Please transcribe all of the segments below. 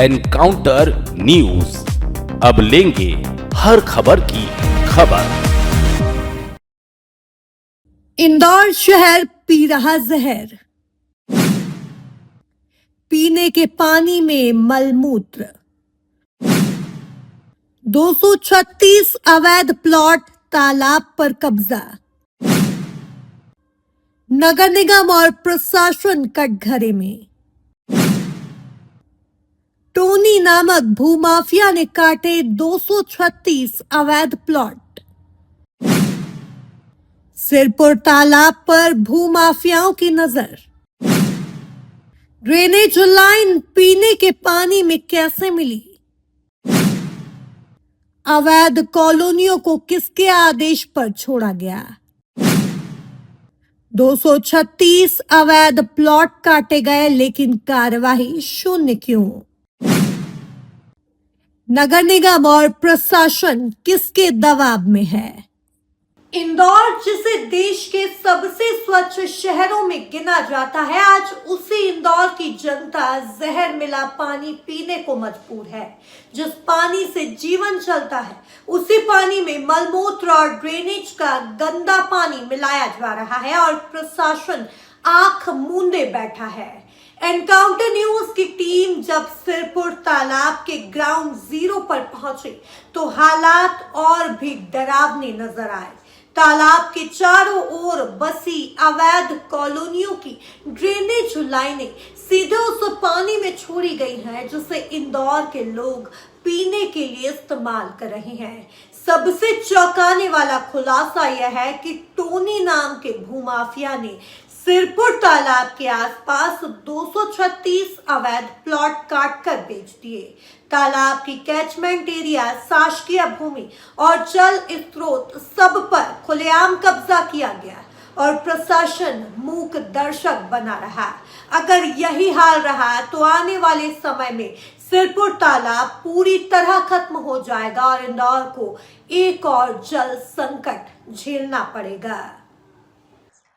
Encounter news, अब लेंगे हर खबर की खबर। इंदौर शहर पी रहा जहर, पीने के पानी में मलमूत्र। 236 अवैध प्लॉट, तालाब पर कब्जा। नगर निगम और प्रशासन कटघरे में। टोनी नामक भूमाफिया ने काटे 236 अवैध प्लॉट। सिरपुर तालाब पर भूमाफियाओं की नजर। ड्रेनेज लाइन पीने के पानी में कैसे मिली? अवैध कॉलोनियों को किसके आदेश पर छोड़ा गया? 236 अवैध प्लॉट काटे गए, लेकिन कार्यवाही शून्य क्यों? नगर निगम और प्रशासन किसके दबाव में है? इंदौर, जिसे देश के सबसे स्वच्छ शहरों में गिना जाता है, आज उसी इंदौर की जनता जहर मिला पानी पीने को मजबूर है। जिस पानी से जीवन चलता है, उसी पानी में मलमूत्र और ड्रेनेज का गंदा पानी मिलाया जा रहा है और प्रशासन आंख मूंदे बैठा है। एनकाउंटर न्यूज की टीम जब सिरपुर तालाब के ग्राउंड जीरो पर पहुंची तो हालात और भी डरावने नजर आए। तालाब के चारों ओर बसी अवैध कॉलोनियों की ड्रेनेज लाइनें सीधे उस पानी में छोड़ी गई हैं, जिसे इंदौर के लोग पीने के लिए इस्तेमाल कर रहे हैं। सबसे चौंकाने वाला खुलासा यह है कि टोनी नाम के भूमाफिया ने सिरपुर तालाब के आसपास 236 अवैध प्लॉट काटकर बेच दिए। तालाब की कैचमेंट एरिया, शासकीय भूमि और जल स्रोत सब पर खुलेआम कब्जा किया गया और प्रशासन मूक दर्शक बना रहा। अगर यही हाल रहा तो आने वाले समय में सिरपुर तालाब पूरी तरह खत्म हो जाएगा और इंदौर को एक और जल संकट झेलना पड़ेगा।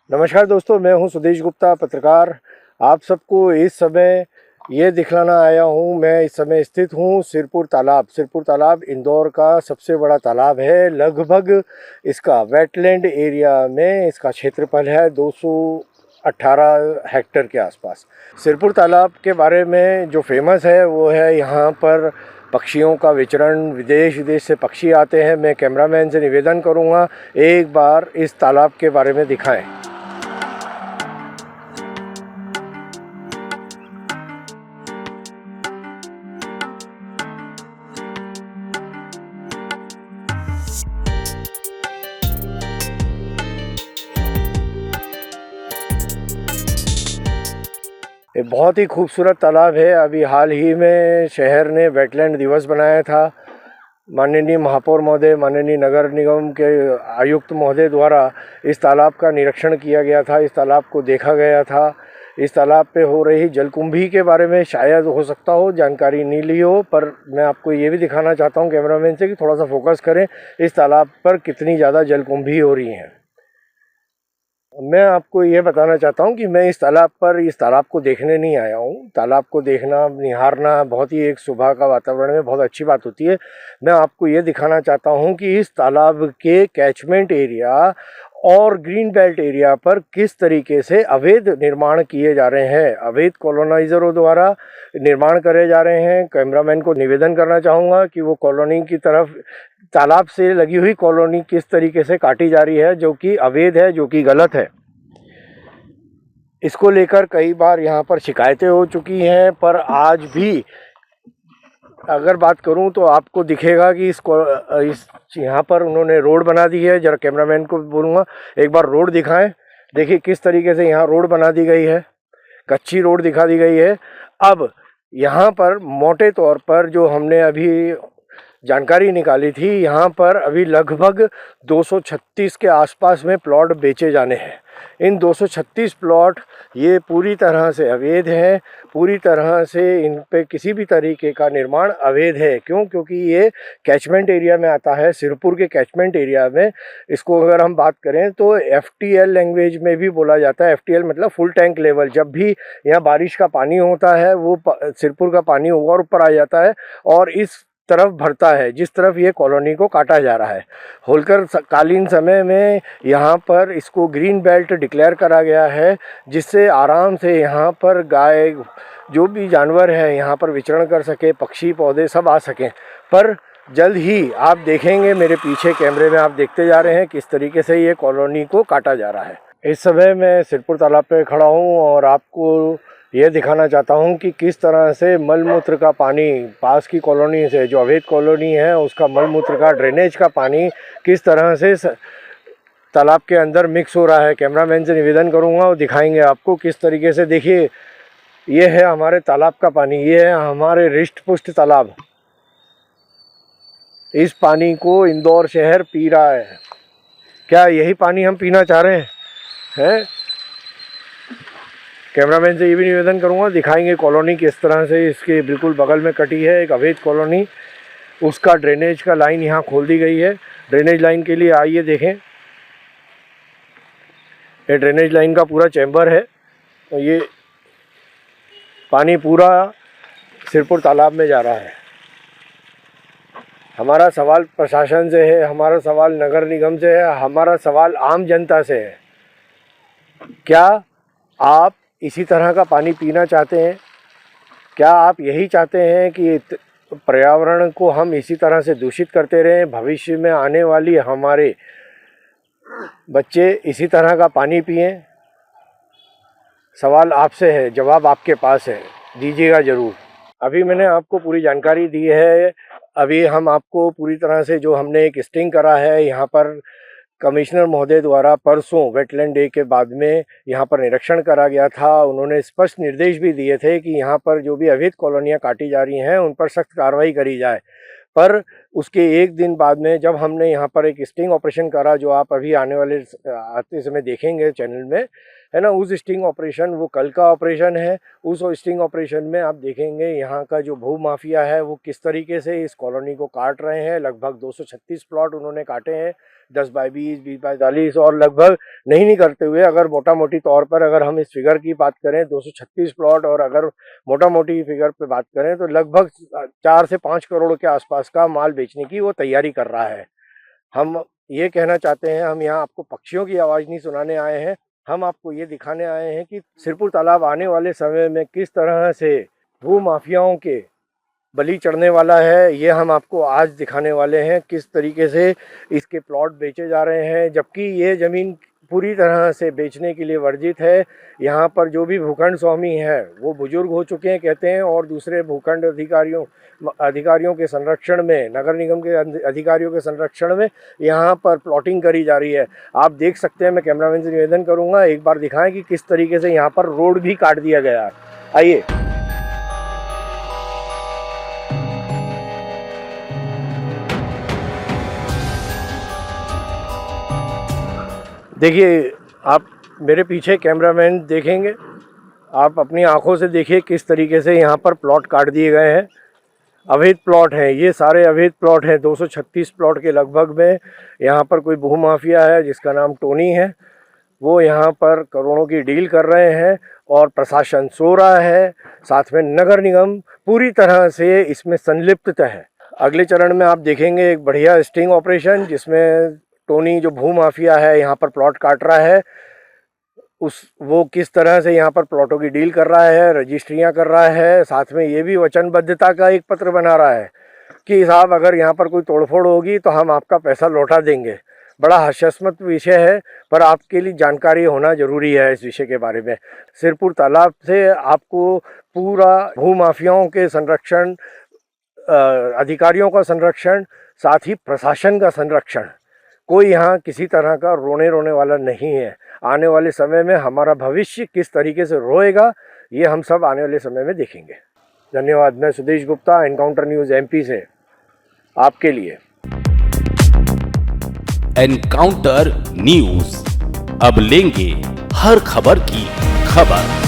नमस्कार दोस्तों, मैं हूं सुदेश गुप्ता, पत्रकार। आप सबको इस समय ये दिखलाना आया हूं। मैं इस समय स्थित हूं सिरपुर तालाब। सिरपुर तालाब इंदौर का सबसे बड़ा तालाब है। लगभग इसका वेटलैंड एरिया में इसका क्षेत्रफल है 218 हेक्टेयर के आसपास। सिरपुर तालाब के बारे में जो फेमस है वो है यहाँ पर पक्षियों का विचरण। विदेश विदेश से पक्षी आते हैं। मैं कैमरामैन से निवेदन करूँगा एक बार इस तालाब के बारे में दिखाएं। ये बहुत ही खूबसूरत तालाब है। अभी हाल ही में शहर ने वेटलैंड दिवस बनाया था। माननीय महापौर महोदय, माननीय नगर निगम के आयुक्त महोदय द्वारा इस तालाब का निरीक्षण किया गया था। इस तालाब को देखा गया था। इस तालाब पे हो रही जलकुंभी के बारे में शायद हो सकता हो जानकारी नहीं ली हो, पर मैं आपको ये भी दिखाना चाहता हूँ कैमरामैन से कि थोड़ा सा फोकस करें इस तालाब पर कितनी ज़्यादा जलकुंभी हो रही हैं। मैं आपको ये बताना चाहता हूँ कि मैं इस तालाब को देखने नहीं आया हूँ। तालाब को देखना, निहारना बहुत ही एक सुबह का वातावरण में बहुत अच्छी बात होती है। मैं आपको ये दिखाना चाहता हूँ कि इस तालाब के कैचमेंट एरिया और ग्रीन बेल्ट एरिया पर किस तरीके से अवैध निर्माण किए जा रहे हैं। अवैध कॉलोनाइजरों द्वारा निर्माण करे जा रहे हैं। कैमरामैन को निवेदन करना चाहूँगा कि वो कॉलोनी की तरफ, तालाब से लगी हुई कॉलोनी किस तरीके से काटी जा रही है, जो कि अवैध है, जो कि गलत है। इसको लेकर कई बार यहाँ पर शिकायतें हो चुकी हैं, पर आज भी अगर बात करूँ तो आपको दिखेगा कि इस यहाँ पर उन्होंने रोड बना दी है। जरा कैमरामैन को बोलूँगा एक बार रोड दिखाएं। देखिए किस तरीके से यहाँ रोड बना दी गई है, कच्ची रोड दिखा दी गई है। अब यहाँ पर मोटे तौर पर जो हमने अभी जानकारी निकाली थी, यहाँ पर अभी लगभग 236 के आसपास में प्लॉट बेचे जाने हैं। इन 236 प्लॉट ये पूरी तरह से अवैध हैं, पूरी तरह से इन पे किसी भी तरीके का निर्माण अवैध है। क्यों? क्योंकि ये कैचमेंट एरिया में आता है, सिरपुर के कैचमेंट एरिया में। इसको अगर हम बात करें तो FTL लैंग्वेज में भी बोला जाता है। FTL मतलब फुल टैंक लेवल। जब भी यहाँ बारिश का पानी होता है वो सिरपुर का पानी और ऊपर आ जाता है और इस तरफ भरता है, जिस तरफ ये कॉलोनी को काटा जा रहा है। होलकर कालीन समय में यहाँ पर इसको ग्रीन बेल्ट डिक्लेयर करा गया है, जिससे आराम से यहाँ पर गाय जो भी जानवर है यहाँ पर विचरण कर सके, पक्षी पौधे सब आ सकें। पर जल्द ही आप देखेंगे, मेरे पीछे कैमरे में आप देखते जा रहे हैं किस तरीके से ये कॉलोनी को काटा जा रहा है। इस समय मैं सिरपुर तालाब पे खड़ा हूँ और आपको ये दिखाना चाहता हूँ कि किस तरह से मलमूत्र का पानी पास की कॉलोनी से, जो अवैध कॉलोनी है, उसका मलमूत्र का ड्रेनेज का पानी किस तरह से तालाब के अंदर मिक्स हो रहा है। कैमरामैन से निवेदन करूँगा और दिखाएंगे आपको किस तरीके से। देखिए, ये है हमारे तालाब का पानी, ये है हमारे रिष्ट पुष्ट तालाब। इस पानी को इंदौर शहर पी रहा है। क्या यही पानी हम पीना चाह रहे हैं? कैमरामैन से ये भी निवेदन करूंगा, दिखाएंगे कॉलोनी किस तरह से इसके बिल्कुल बगल में कटी है, एक अवैध कॉलोनी। उसका ड्रेनेज का लाइन यहाँ खोल दी गई है। ड्रेनेज लाइन के लिए आइए देखें, ये ड्रेनेज लाइन का पूरा चैम्बर है और ये पानी पूरा सिरपुर तालाब में जा रहा है। हमारा सवाल प्रशासन से है, हमारा सवाल नगर निगम से है, हमारा सवाल आम जनता से है। क्या आप इसी तरह का पानी पीना चाहते हैं? क्या आप यही चाहते हैं कि पर्यावरण को हम इसी तरह से दूषित करते रहें? भविष्य में आने वाली हमारे बच्चे इसी तरह का पानी पिएं? सवाल आपसे है, जवाब आपके पास है, दीजिएगा ज़रूर। अभी मैंने आपको पूरी जानकारी दी है। अभी हम आपको पूरी तरह से, जो हमने एक स्टिंग करा है यहाँ पर कमिश्नर महोदय द्वारा परसों वेटलैंड डे के बाद में यहाँ पर निरीक्षण करा गया था। उन्होंने स्पष्ट निर्देश भी दिए थे कि यहाँ पर जो भी अवैध कॉलोनियाँ काटी जा रही हैं उन पर सख्त कार्रवाई करी जाए। पर उसके एक दिन बाद में जब हमने यहाँ पर एक स्टिंग ऑपरेशन करा, जो आप अभी आते समय देखेंगे चैनल में, है ना, उस स्टिंग ऑपरेशन, वो कल का ऑपरेशन है। उस स्टिंग ऑपरेशन में आप देखेंगे यहाँ का जो भू माफिया है वो किस तरीके से इस कॉलोनी को काट रहे हैं। लगभग 236 प्लॉट उन्होंने काटे हैं, 10 बाई 20, 20 बाई 40, और लगभग नहीं करते हुए अगर मोटा मोटी तौर पर अगर हम इस फिगर की बात करें 236 प्लॉट, और अगर मोटा मोटी फिगर पे बात करें तो लगभग 4 से 5 करोड़ के आसपास का माल बेचने की वो तैयारी कर रहा है। हम ये कहना चाहते हैं, हम यहाँ आपको पक्षियों की आवाज़ नहीं सुनाने आए हैं, हम आपको ये दिखाने आए हैं कि सिरपुर तालाब आने वाले समय में किस तरह से भू माफियाओं के बलि चढ़ने वाला है। ये हम आपको आज दिखाने वाले हैं, किस तरीके से इसके प्लॉट बेचे जा रहे हैं, जबकि ये ज़मीन पूरी तरह से बेचने के लिए वर्जित है। यहाँ पर जो भी भूखंड स्वामी हैं वो बुजुर्ग हो चुके हैं कहते हैं, और दूसरे भूखंड अधिकारियों के संरक्षण में, नगर निगम के अधिकारियों के संरक्षण में यहाँ पर प्लॉटिंग करी जा रही है। आप देख सकते हैं, मैं कैमरामैन से निवेदन करूँगा एक बार दिखाएं कि किस तरीके से यहाँ पर रोड भी काट दिया गया है। आइए देखिए, आप मेरे पीछे कैमरामैन देखेंगे, आप अपनी आंखों से देखिए किस तरीके से यहाँ पर प्लॉट काट दिए गए हैं। अवैध प्लॉट हैं, ये सारे अवैध प्लॉट हैं। 236 प्लॉट के लगभग में यहाँ पर कोई भू माफिया है जिसका नाम टोनी है, वो यहाँ पर करोड़ों की डील कर रहे हैं और प्रशासन सो रहा है। साथ में नगर निगम पूरी तरह से इसमें संलिप्त है। अगले चरण में आप देखेंगे एक बढ़िया स्टिंग ऑपरेशन, जिसमें टोनी जो भू माफिया है यहाँ पर प्लॉट काट रहा है, वो किस तरह से यहाँ पर प्लॉटों की डील कर रहा है, रजिस्ट्रियाँ कर रहा है। साथ में ये भी वचनबद्धता का एक पत्र बना रहा है कि साहब अगर यहाँ पर कोई तोड़फोड़ होगी तो हम आपका पैसा लौटा देंगे। बड़ा हास्यास्पद विषय है, पर आपके लिए जानकारी होना ज़रूरी है इस विषय के बारे में। सिरपुर तालाब से आपको पूरा भू माफियाओं के संरक्षण, अधिकारियों का संरक्षण, साथ ही प्रशासन का संरक्षण, कोई यहाँ किसी तरह का रोने वाला नहीं है। आने वाले समय में हमारा भविष्य किस तरीके से रोएगा ये हम सब आने वाले समय में देखेंगे। धन्यवाद। मैं Sudesh Gupta, encounter news MP से आपके लिए। एनकाउंटर न्यूज, अब लेंगे हर खबर की खबर।